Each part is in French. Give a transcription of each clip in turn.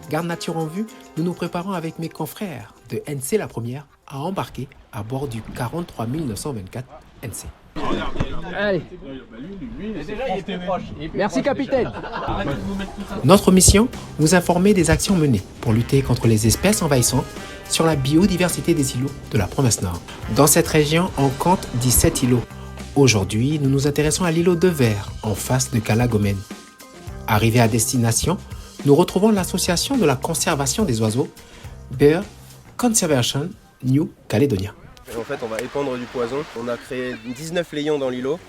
Garde nature en vue, nous nous préparons avec mes confrères de NC La Première à embarquer à bord du 43 924 NC. Allez. Merci capitaine. Notre mission, vous informer des actions menées pour lutter contre les espèces envahissantes sur la biodiversité des îlots de la province Nord. Dans cette région, on compte 17 îlots. Aujourd'hui, nous nous intéressons à l'îlot de Verre, en face de Cala Gomène. Arrivés à destination, nous retrouvons l'association de la conservation des oiseaux, Bird Conservation New Caledonia. En fait, on va épandre du poison. On a créé 19 layons dans l'îlot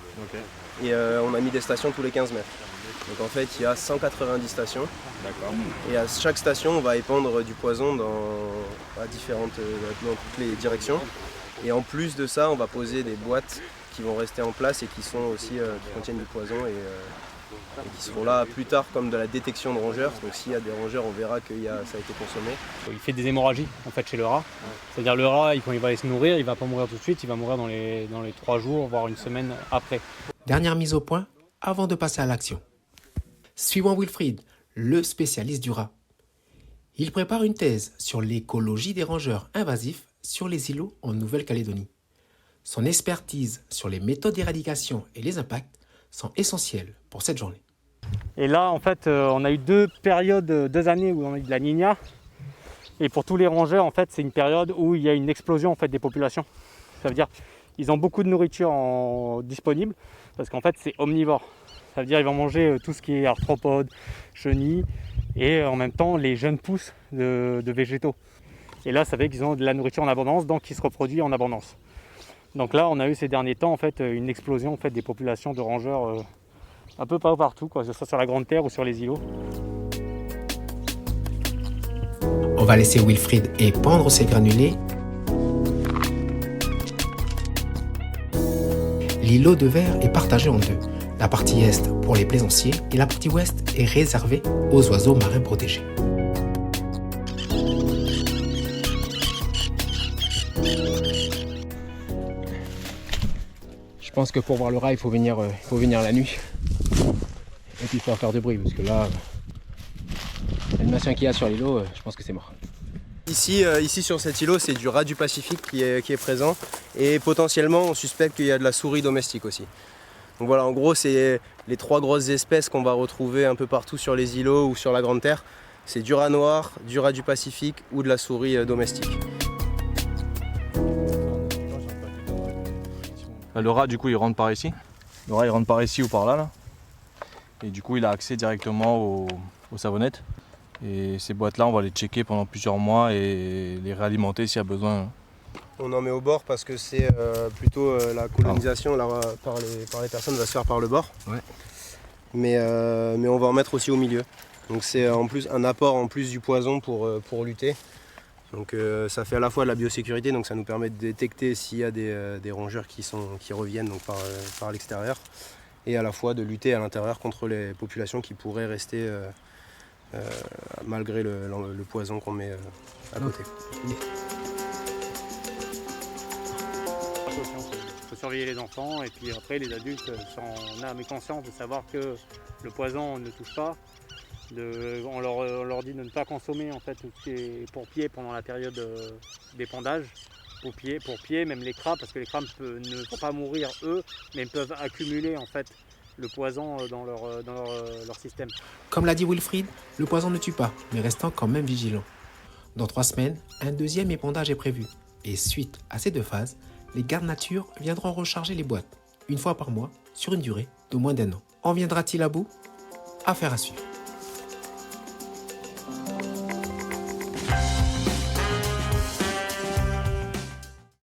et on a mis des stations tous les 15 mètres. Donc en fait, il y a 190 stations. Et à chaque station, on va épandre du poison dans toutes les directions. Et en plus de ça, on va poser des boîtes qui vont rester en place et qui sont aussi qui contiennent du poison et qui seront là plus tard comme de la détection de rongeurs. Donc s'il y a des rongeurs, on verra que ça a été consommé. Il fait des hémorragies en fait chez le rat. C'est-à-dire le rat, quand il va aller se nourrir, il ne va pas mourir tout de suite, il va mourir dans les 3 jours, voire une semaine après. Dernière mise au point avant de passer à l'action. Suivons Wilfried, le spécialiste du rat. Il prépare une thèse sur l'écologie des rongeurs invasifs sur les îlots en Nouvelle-Calédonie. Son expertise sur les méthodes d'éradication et les impacts sont essentiels pour cette journée. Et là, en fait, on a eu 2 années où on a eu de la Niña. Et pour tous les rongeurs, en fait, c'est une période où il y a une explosion en fait, des populations. Ça veut dire qu'ils ont beaucoup de nourriture disponible parce qu'en fait, c'est omnivore. Ça veut dire qu'ils vont manger tout ce qui est arthropodes, chenilles et en même temps les jeunes pousses de végétaux. Et là, ça fait qu'ils ont de la nourriture en abondance, donc ils se reproduisent en abondance. Donc là, on a eu ces derniers temps en fait, une explosion en fait, des populations de rongeurs un peu partout, que ce soit sur la Grande Terre ou sur les îlots. On va laisser Wilfried épandre ses granulés. L'îlot de Verre est partagé en deux. La partie est pour les plaisanciers et la partie ouest est réservée aux oiseaux marins protégés. Je pense que pour voir le rat, il faut venir la nuit. Et puis il faut faire du bruit parce que là, l'animation qu'il y a sur l'îlot, je pense que c'est mort. Ici sur cet îlot, c'est du rat du Pacifique qui est présent et potentiellement on suspecte qu'il y a de la souris domestique aussi. Donc voilà, en gros, c'est les 3 grosses espèces qu'on va retrouver un peu partout sur les îlots ou sur la Grande Terre. C'est du rat noir, du rat du Pacifique ou de la souris domestique. Le rat, du coup, il rentre par ici. Le rat, il rentre par ici ou par là. Et du coup, il a accès directement aux savonnettes. Et ces boîtes-là, on va les checker pendant plusieurs mois et les réalimenter s'il y a besoin. On en met au bord parce que c'est plutôt la colonisation par les personnes va se faire par le bord. Ouais. Mais on va en mettre aussi au milieu. Donc c'est en plus un apport en plus du poison pour lutter. Donc ça fait à la fois de la biosécurité, donc ça nous permet de détecter s'il y a des rongeurs qui reviennent donc par l'extérieur, et à la fois de lutter à l'intérieur contre les populations qui pourraient rester malgré le poison qu'on met à côté. Il faut surveiller les enfants et puis après les adultes sont âme et conscience de savoir que le poison ne touche pas. On leur dit de ne pas consommer en fait tout ce qui est pour pied pendant la période d'épandage. Pour pied, même les crabes, parce que les crabes ne vont pas mourir eux, mais ils peuvent accumuler en fait le poison dans leur système. Comme l'a dit Wilfried, le poison ne tue pas, mais restons quand même vigilants. Dans 3 semaines, un deuxième épandage est prévu. Et suite à ces 2 phases, les gardes nature viendront recharger les boîtes, une fois par mois, sur une durée de moins d'1 an. En viendra-t-il à bout? Affaire à suivre.